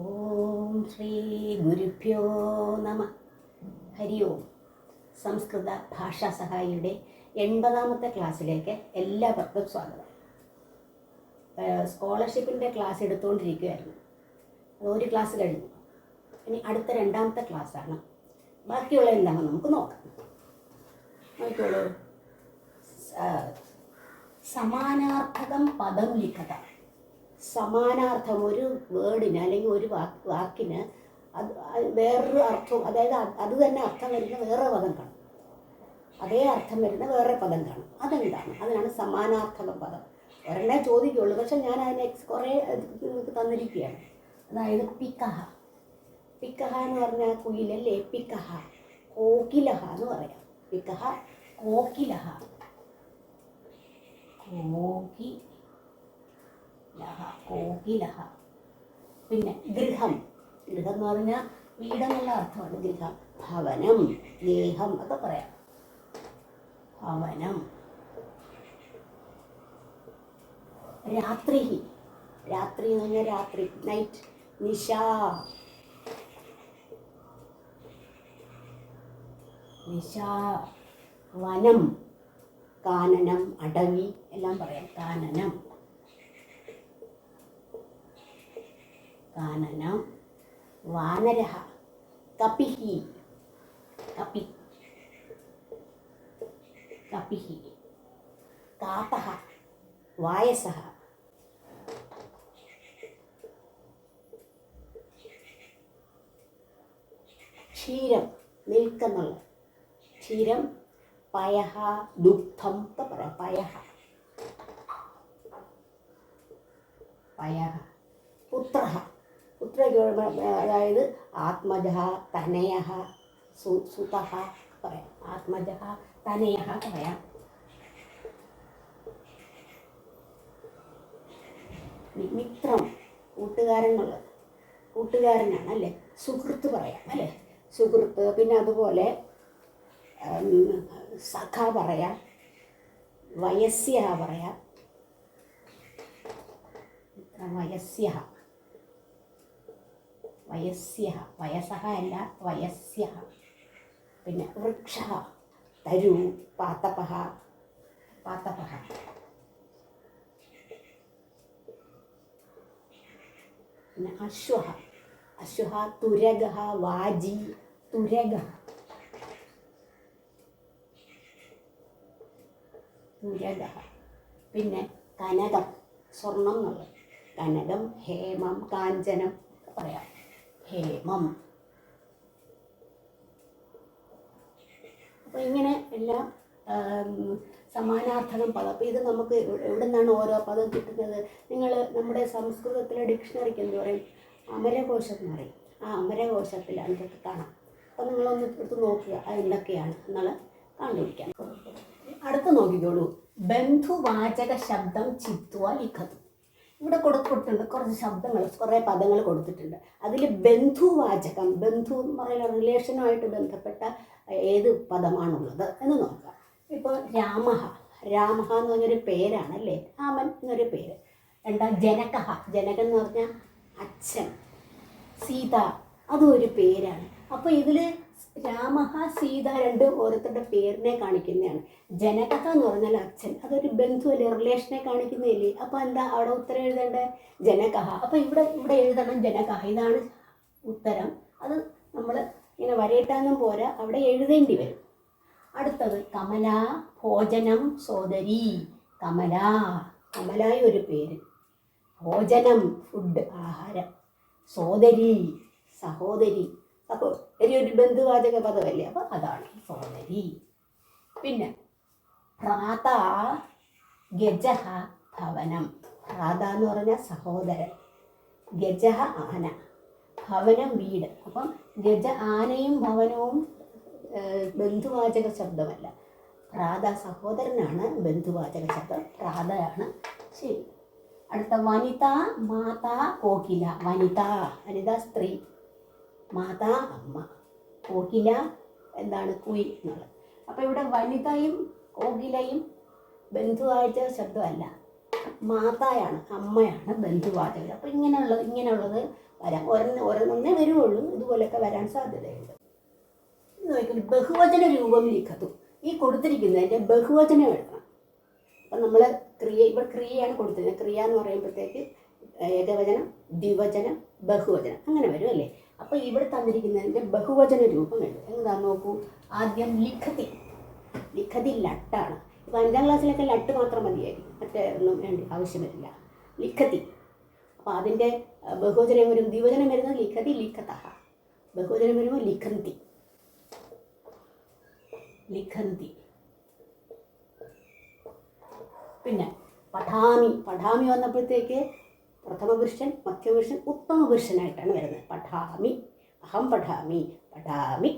ഓം ശ്രീ ഗുരുഭ്യോ നമ. ഹരി ഓം. സംസ്കൃത ഭാഷാ സഹായിയുടെ 80ാമത്തെ ക്ലാസ്സിലേക്ക് എല്ലാവർക്കും സ്വാഗതം. സ്കോളർഷിപ്പിൻ്റെ ക്ലാസ് എടുത്തുകൊണ്ടിരിക്കുകയായിരുന്നു. ഒരു ക്ലാസ് കഴിഞ്ഞു. ഇനി അടുത്ത 2ാമത്തെ ക്ലാസ്സാണ്. ബാക്കിയുള്ള എന്താണെന്ന് നമുക്ക് നോക്കാം. നോക്കിക്കോളൂ. സമാനാർത്ഥകം പദം ലിഖത. സമാനാർത്ഥം ഒരു വേർഡിന് അല്ലെങ്കിൽ ഒരു വാക്കിന് അത് വേറൊരു അർത്ഥം, അതായത് അത് തന്നെ അർത്ഥം വരുന്ന വേറെ പദം കാണും, അതേ അർത്ഥം വരുന്ന വേറെ പദം കാണും. അതെന്താണ്? അതിനാണ് സമാനാർത്ഥക പദം. ഒരെണ്ണേ ചോദിക്കുള്ളൂ, പക്ഷെ ഞാൻ അതിനെ കുറേ തന്നിരിക്കുകയാണ്. അതായത് പിക്കഹ. പിക്കഹ എന്ന് പറഞ്ഞാൽ കുയിലല്ലേ, പിക്കഹ. കോകിലഹ എന്ന് പറയാം. പിക്കഹ കോകിലഹ. കോകിലഹ. പിന്നെ ഗൃഹം. ഗൃഹം എന്ന് പറഞ്ഞാൽ വീടെന്നുള്ള അർത്ഥമാണ് ഗൃഹം. ഭവനം, ഗേഹം ഒക്കെ പറയാം. ഭവനം. രാത്രി. രാത്രി എന്ന് പറഞ്ഞാൽ രാത്രി, നൈറ്റ്. നിശ. നിശ. വനം. കാനനം, അടവി എല്ലാം പറയാം. കാനനം. കാനനം. വാനരഹ. കപിഹി. കപി. കപിഹി. കാതഹ. വായസഹ. ക്ഷീരം, മിൽക്ക് എന്നുള്ള ക്ഷീരം. പയഹ, ദുഗ്ധം ഒക്കെ പറയാം. പയഹ. പയഹ. പുത്രഹ. പുത്രയ്ക്ക് അതായത് ആത്മജഃ, തനയഃ, സുതഃ പറയാം. ആത്മജഃ, തനയഃ പറയാം. മിത്രം, കൂട്ടുകാരൻ എന്നുള്ളത്. കൂട്ടുകാരനാണ് അല്ലേ. സുഹൃത്ത് പറയാം അല്ലേ, സുഹൃത്ത്. പിന്നെ അതുപോലെ സഖ പറയാം. വയസ്യ പറയാം. വയസ്യ. വയസ്യ. വയസ്സഹ അല്ല, വയസ്യ. പിന്നെ വൃക്ഷ, തരു, പാതപഃ. പാതപഃ. പിന്നെ അശ്വഃ. അശ്വഃ. തുരഗഃ, വാജി. തുരഗഃ. തുരഗഃ. പിന്നെ കനകം, സ്വർണം എന്നുള്ളത്. കനകം. ഹേമം, കാഞ്ചനം പറയാം. ഹേമം. അപ്പോൾ ഇങ്ങനെ എല്ലാം സമാനാർത്ഥകം പദം. അപ്പോൾ ഇത് നമുക്ക് എവിടെ നിന്നാണ് ഓരോ പദം കിട്ടുന്നത്? നിങ്ങൾ നമ്മുടെ സംസ്കൃതത്തിലെ ഡിക്ഷണറിക്ക് എന്ത് പറയും? അമരകോശം എന്ന് പറയും. ആ അമരകോശത്തിലാണ് ഇതൊക്കെ കാണാം. അപ്പോൾ നിങ്ങളൊന്ന് എടുത്ത് നോക്കുക എന്തൊക്കെയാണ് എന്നുള്ള കണ്ടുപിടിക്കാൻ. അടുത്ത് നോക്കിക്കോളൂ. ബന്ധുവാചക ശബ്ദം ചിത്വ ലിഖതു. ഇവിടെ കൊടുത്തിട്ടുണ്ട് കുറച്ച് ശബ്ദങ്ങൾ, കുറേ പദങ്ങൾ കൊടുത്തിട്ടുണ്ട്. അതിൽ ബന്ധുവാചകം, ബന്ധു എന്ന് പറയുന്ന റിലേഷനുമായിട്ട് ബന്ധപ്പെട്ട ഏത് പദമാണുള്ളത് എന്ന് നോക്കാം. ഇപ്പോൾ രാമഹ. രാമഹ എന്ന് പറഞ്ഞൊരു പേരാണ് അല്ലേ, രാമൻ എന്നൊരു പേര്. ജനകഹ. ജനകൻ എന്ന് പറഞ്ഞാൽ അച്ഛൻ. സീത, അതും ഒരു പേരാണ്. അപ്പോൾ ഇതിൽ രാമഹ, സീത രണ്ടും ഓരോരുത്തരുടെ പേരിനെ കാണിക്കുന്നതാണ്. ജനകഹ എന്ന് പറഞ്ഞാൽ അച്ഛൻ, അതൊരു ബന്ധു അല്ലേ, റിലേഷനെ കാണിക്കുന്നില്ലേ. അപ്പോൾ എന്താ അവിടെ ഉത്തരം എഴുതേണ്ടത്? ജനകഹ. അപ്പോൾ ഇവിടെ എഴുതണം ജനകഹ. ഇതാണ് ഉത്തരം. അത് നമ്മൾ ഇങ്ങനെ വരയിട്ടാന്നും പോരാ, അവിടെ എഴുതേണ്ടി വരും. അടുത്തത് കമല. ഭോജനം, സോദരി. കമല. കമലായ ഒരു പേര്. ഭോജനം, ഫുഡ്, ആഹാരം. സോദരി, സഹോദരി. അപ്പോൾ ഒരു ബന്ധുവാചക പദമല്ലേ, അപ്പോൾ അതാണ് സോദരി. പിന്നെ ഭ്രാത, ഗജഃ, ഭവനം. ഭ്രാത എന്ന് പറഞ്ഞാൽ സഹോദരൻ. ഗജഃ, ആന. ഭവനം, വീട്. അപ്പം ഗജ, ആനയും ഭവനവും ബന്ധുവാചക ശബ്ദമല്ല. ഭ്രാത സഹോദരനാണ് ബന്ധുവാചക ശബ്ദം. ഭ്രാതയാണ് ശരി. അടുത്ത വനിത, മാതാ, കോകില. വനിത. വനിത സ്ത്രീ. മാതാ അമ്മ. കോകില എന്താണ്? കുയിൽ എന്നുള്ളത്. അപ്പോൾ ഇവിടെ വനിതയും കോകിലയും ബന്ധുവാചക ശബ്ദമല്ല, മാതായാണ്, അമ്മയാണ് ബന്ധുവാചകം. അപ്പോൾ ഇങ്ങനെയുള്ളത് വരാം. ഒരെണ്ണേ വരുവുള്ളൂ, ഇതുപോലെയൊക്കെ വരാൻ സാധ്യതയുണ്ട്. നോക്കിയാൽ ബഹുവചന രൂപം ലിഖതു. ഈ കൊടുത്തിരിക്കുന്നതിൻ്റെ ബഹുവചനം എഴുതണം. അപ്പം നമ്മൾ ഇവിടെ ക്രിയയാണ് കൊടുത്തിരുന്നത്. ക്രിയ എന്ന് പറയുമ്പോഴത്തേക്ക് ഏകവചനം, ദ്വിവചനം, ബഹുവചനം അങ്ങനെ വരും അല്ലേ. അപ്പോൾ ഇവിടെ തന്നിരിക്കുന്നതിൻ്റെ ബഹുവചന രൂപം എഴുതും. എന്താണെന്ന് നോക്കൂ. ആദ്യം ലിഖതി. ലിഖതി ലട്ടാണ്. ഇപ്പോൾ 5ാം ക്ലാസ്സിലൊക്കെ ലട്ട് മാത്രം മതിയായിരിക്കും, മറ്റേ ഒന്നും വേണ്ടി ആവശ്യം വരില്ല. ലിഖതി. അപ്പോൾ അതിൻ്റെ ബഹുവചനം വരും. ദ്വിവചനം വരുന്നത് ലിഖതി ലിഖതഃ. ബഹുവചനം വരുമ്പോൾ ലിഖന്തി. ലിഖന്തി. പിന്നെ പഠാമി. പഠാമി വന്നപ്പോഴത്തേക്ക് പ്രഥമ പുരുഷൻ, മധ്യപുരുഷൻ, ഉത്തമ പുരുഷനായിട്ടാണ് വരുന്നത്. പഠാമി, അഹം പഠാമി, പഠാമി,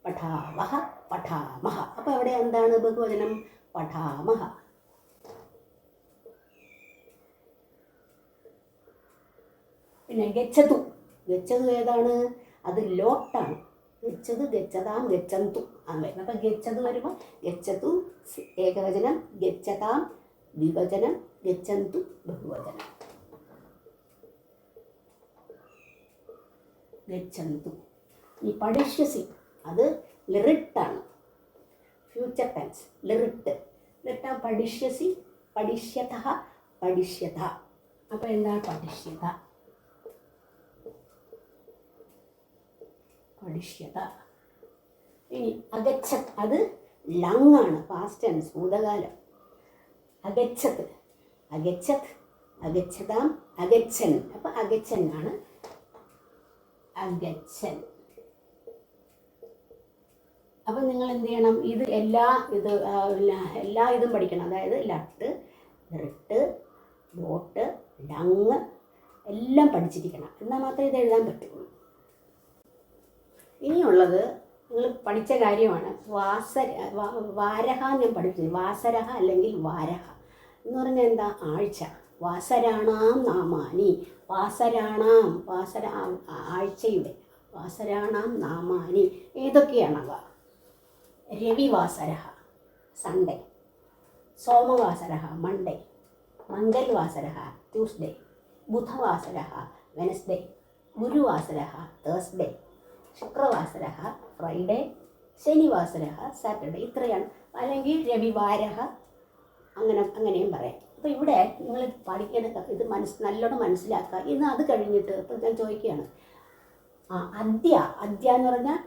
പഠാവഹ, പഠാമഹ. അപ്പോൾ അവിടെ എന്താണ് ബഹുവചനം? പഠാമഹ. പിന്നെ ഗച്ഛതു. ഗച്ഛതു ഏതാണ്? അത് ലോട്ടാണ്. ഗച്ഛതു, ഗച്ഛതാം, ഗച്ഛന്തു ആണ് വരുന്നത്. അപ്പം ഗച്ഛതു വരുമ്പോൾ ഗച്ഛതു ഏകവചനം, ഗച്ഛതാം ദ്വിവചനം, ഗച്ഛന്തു ബഹുവചനം. ഗച്ഛന്തു. ഈ പഠിഷ്യസി അത് ലിറിട്ടാണ്, ഫ്യൂച്ചർ ടെൻസ്. ലിറിട്ട്. ലിറിട്ട പഠിഷ്യസി, പഠിഷ്യതഃ, പഠിഷ്യത. അപ്പോൾ എന്താണ് പഠിഷ്യത? പഠിഷ്യത. ഇനി അഗച്ഛത്. അത് ലങ്ങാണ്, പാസ്റ്റ് ടെൻസ്, ഭൂതകാലം. അഗച്ഛത്, അഗച്ഛത്, അഗച്ഛതാം, അഗച്ഛൻ. അപ്പോൾ അഗച്ഛൻ ആണ്. അഗച്ഛൻ. അപ്പം നിങ്ങൾ എന്ത് ചെയ്യണം? ഇത് എല്ലാ ഇതും പഠിക്കണം. അതായത് ലട്ട്, റിട്ട്, ലോട്ട്, ലങ് എല്ലാം പഠിച്ചിരിക്കണം. എന്നാൽ മാത്രമേ ഇത് എഴുതാൻ പറ്റുള്ളൂ. ഇനിയുള്ളത് നിങ്ങൾ പഠിച്ച കാര്യമാണ് വാരഹ. ഞാൻ പഠിച്ചു വാസരഹ അല്ലെങ്കിൽ വാരഹ എന്ന് പറഞ്ഞാൽ എന്താ? ആഴ്ച. വാസരാണാം നാമാനി. വാസരാണാം, ആഴ്ചയുടെ വാസരാണാം നാമാനി ഏതൊക്കെയാണവ? രവിവാസരഹ സൺഡേ, സോമവാസരഹ മൺഡേ, മംഗൽവാസരഹ ട്യൂസ്ഡേ, ബുധവാസരഹ വെനസ്ഡേ, ഗുരുവാസരഹ തേഴ്സ്ഡേ, ശുക്രവാസരഹ ഫ്രൈഡേ, ശനിവാസരഹ സാറ്റർഡേ. ഇത്രയാണ്. അല്ലെങ്കിൽ രവിവാരഹ അങ്ങനെയും പറയാം. അപ്പോൾ ഇവിടെ നിങ്ങൾ പഠിക്കേണ്ട ഇത് നല്ലോണം മനസ്സിലാക്കുക. ഇന്ന് അത് കഴിഞ്ഞിട്ട് ഇപ്പം ഞാൻ ചോദിക്കുകയാണ്, അദ്യ. അദ്യ എന്ന് പറഞ്ഞാൽ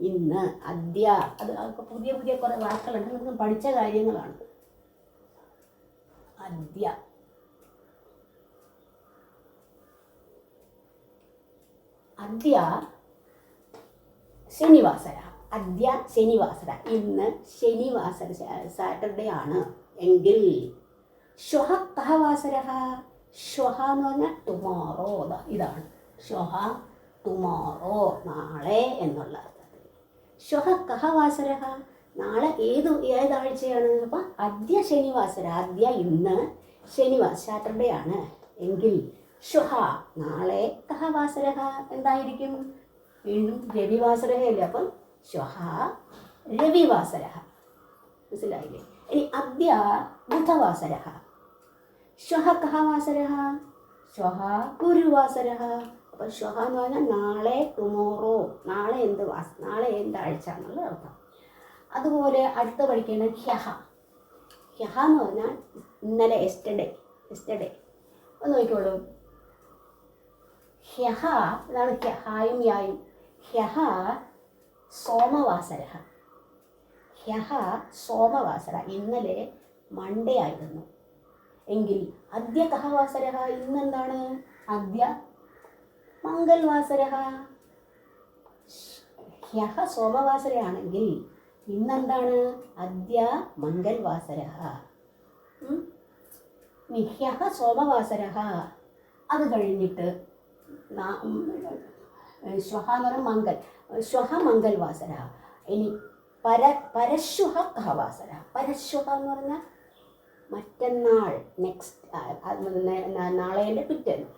ഇന്ന്. അദ്യ അത് പുതിയ പുതിയ കുറേ വാക്കുകളുണ്ട്, നിങ്ങൾക്ക് പഠിച്ച കാര്യങ്ങളാണ്. അദ്യ. അദ്യ ശനിവാസര. അദ്യ ശനിവാസര. ഇന്ന് ശനിവാസര, സാറ്റർഡേ ആണ് എങ്കിൽ. ശ്വഹ കഹ വാസരഹ. ശ്വഹ എന്ന് പറഞ്ഞാൽ ടുമോറോ. ഇതാണ് ശ്വഹ, ടുമോറോ നാളെ എന്നുള്ള അർത്ഥത്തിൽ. ശ്വഹ കഹ വാസരഹ. നാളെ ഏതാഴ്ചയാണ്? അപ്പം അദ്യ ശനിവാസര. അദ്യ ഇന്ന്, സാറ്റർഡേ ആണ് എങ്കിൽ ശ്വഹ നാളെ, കഹ വാസരഹ എന്തായിരിക്കും? വീണ്ടും രവിവാസരഹയല്ലേ. അപ്പം ശ്വഹ രവിവാസരഹ. മനസ്സിലായില്ലേ? ഇനി അദ്യ ബുധവാസരഹ. ശ്വഹ കഹ വാസരഹ. ശ്വഹ ഗുരുവാസരഹ. അപ്പം ശ്വഹ എന്ന് പറഞ്ഞാൽ നാളെ, ടുമോറോ നാളെ നാളെ എന്താഴ്ച എന്നുള്ള അർത്ഥം. അതുപോലെ അടുത്ത പഠിക്കേണ്ടത് ഹ്യഹ. ഹ്യഹ എന്ന് പറഞ്ഞാൽ ഇന്നലെ, യെസ്റ്റർഡേ. ഒന്ന് നോക്കിക്കോളൂ. ഹ്യഹ ഇതാണ് ഹായും യായും. ഹ്യഹ സോമവാസരഹ. ഹ്യഹ സോമവാസര. ഇന്നലെ മൺഡേ ആയിരുന്നു എങ്കിൽ അദ്യ കഹ വാസരഹ. ഇന്നെന്താണ്? അദ്യ മംഗൽവാസരഹ. ഹ്യഹ സോമവാസരയാണെങ്കിൽ ഇന്നെന്താണ്? അദ്യ മംഗൽവാസരഹ. ഹ്യഹ സോമവാസരഹ. അത് കഴിഞ്ഞിട്ട് ശ്വഹ എന്ന് പറഞ്ഞാൽ മംഗൽ. ശ്വഹ മംഗൽവാസര. ഇനി പരശ്വഹ കഹ വാസര. പരശ്വഹ എന്ന് പറഞ്ഞാൽ മറ്റന്നാൾ, നെക്സ്റ്റ്, നാളെയുടെ പിറ്റേന്ന്.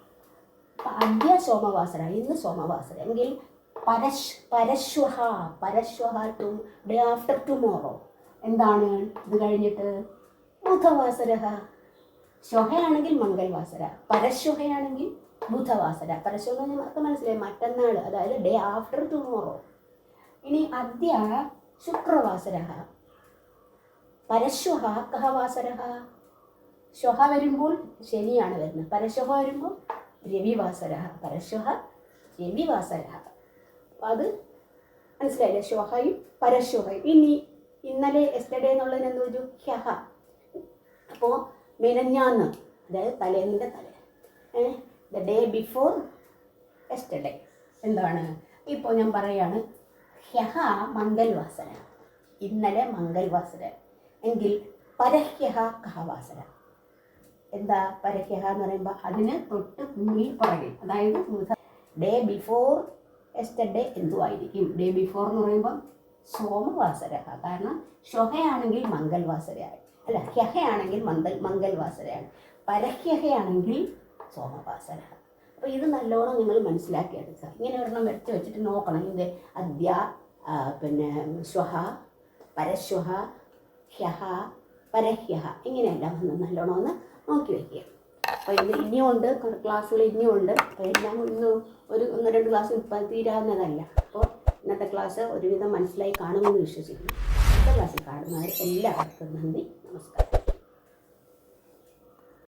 അദ്യ സോമവാസര. ഇന്ന് സോമവാസര എങ്കിൽ പരശ്വഹ ഡേ ആഫ്റ്റർ ടുമോറോ എന്താണ്? ഇത് കഴിഞ്ഞിട്ട് ബുധവാസര. ശ്വഹയാണെങ്കിൽ മംഗൽവാസര, പരശ്വഹയാണെങ്കിൽ ബുധവാസര. പരശു എന്ന് നമുക്ക് മനസ്സിലായി, മറ്റന്നാൾ, അതായത് ഡേ ആഫ്റ്റർ ടുമോറോ. ഇനി അദ്യ ശുക്രവാസര. പരശ്വ കഹ വാസര. ശ്വഹ വരുമ്പോൾ ശനിയാണ് വരുന്നത്, പരശ്വ വരുമ്പോൾ രവിവാസര. പരശ്വ രവിവാസര. അപ്പം അത് മനസ്സിലായില്ലേ, ശ്വഹയും പരശ്വഹയും. ഇനി ഇന്നലെ എസ്റ്റർഡേ എന്നുള്ളതിന് എന്ത് വെച്ചു, ഹ്യഹ. അപ്പോൾ മെനഞ്ഞാന്ന്, അതായത് തലേന്നിൻ്റെ തലേ, ദ ഡേ ബിഫോർ എസ്റ്റർഡേ. എന്താണ് ഇപ്പോൾ ഞാൻ പറയുകയാണ്, ഹ്യഹ മംഗൽവാസര, ഇന്നലെ മംഗൽവാസര. എങ്കിൽ പരഹ്യഹ കഹവാസര. എന്താ പരഹ്യഹ എന്ന് പറയുമ്പോൾ അതിന് തൊട്ട് മുന്നിൽ പറയും, അതായത് ഡേ ബിഫോർ എസ്റ്റർഡേ എന്തുമായിരിക്കും. ഡേ ബിഫോർ എന്ന് പറയുമ്പോൾ സോമവാസര, കാരണം ശ്വഹയാണെങ്കിൽ മംഗൽവാസരയാണ്, അല്ല ഹ്യഹയാണെങ്കിൽ മംഗൽവാസരയാണ്, പരഹ്യഹയാണെങ്കിൽ സോമവാസര. അപ്പോൾ ഇത് നല്ലോണം നിങ്ങൾ മനസ്സിലാക്കിയെടുക്കുക. ഇങ്ങനെ ഒരെണ്ണം വെച്ച് വെച്ചിട്ട് നോക്കണം. ഇത് അദ്യ, പിന്നെ ശ്വഹ, പരശ്വഹ, ഹ്യഹ, പരഹ്യഹ, ഇങ്ങനെയെല്ലാം ഒന്ന് നല്ലോണം ഒന്ന് നോക്കി വയ്ക്കുക. അപ്പോൾ ഇത് ഇനിയുമുണ്ട്, ക്ലാസ്സുകൾ ഇനിയുമുണ്ട്. അപ്പോൾ എല്ലാം ഇന്നും ഒരു 1-2 ക്ലാസ് ഇപ്പം തീരാവുന്നതല്ല. അപ്പോൾ ഇന്നത്തെ ക്ലാസ് ഒരുവിധം മനസ്സിലായി കാണുമെന്ന് വിശ്വസിക്കുന്നു. അടുത്ത ക്ലാസ്സിൽ കാണുന്നവർ എല്ലാവർക്കും നന്ദി, നമസ്കാരം.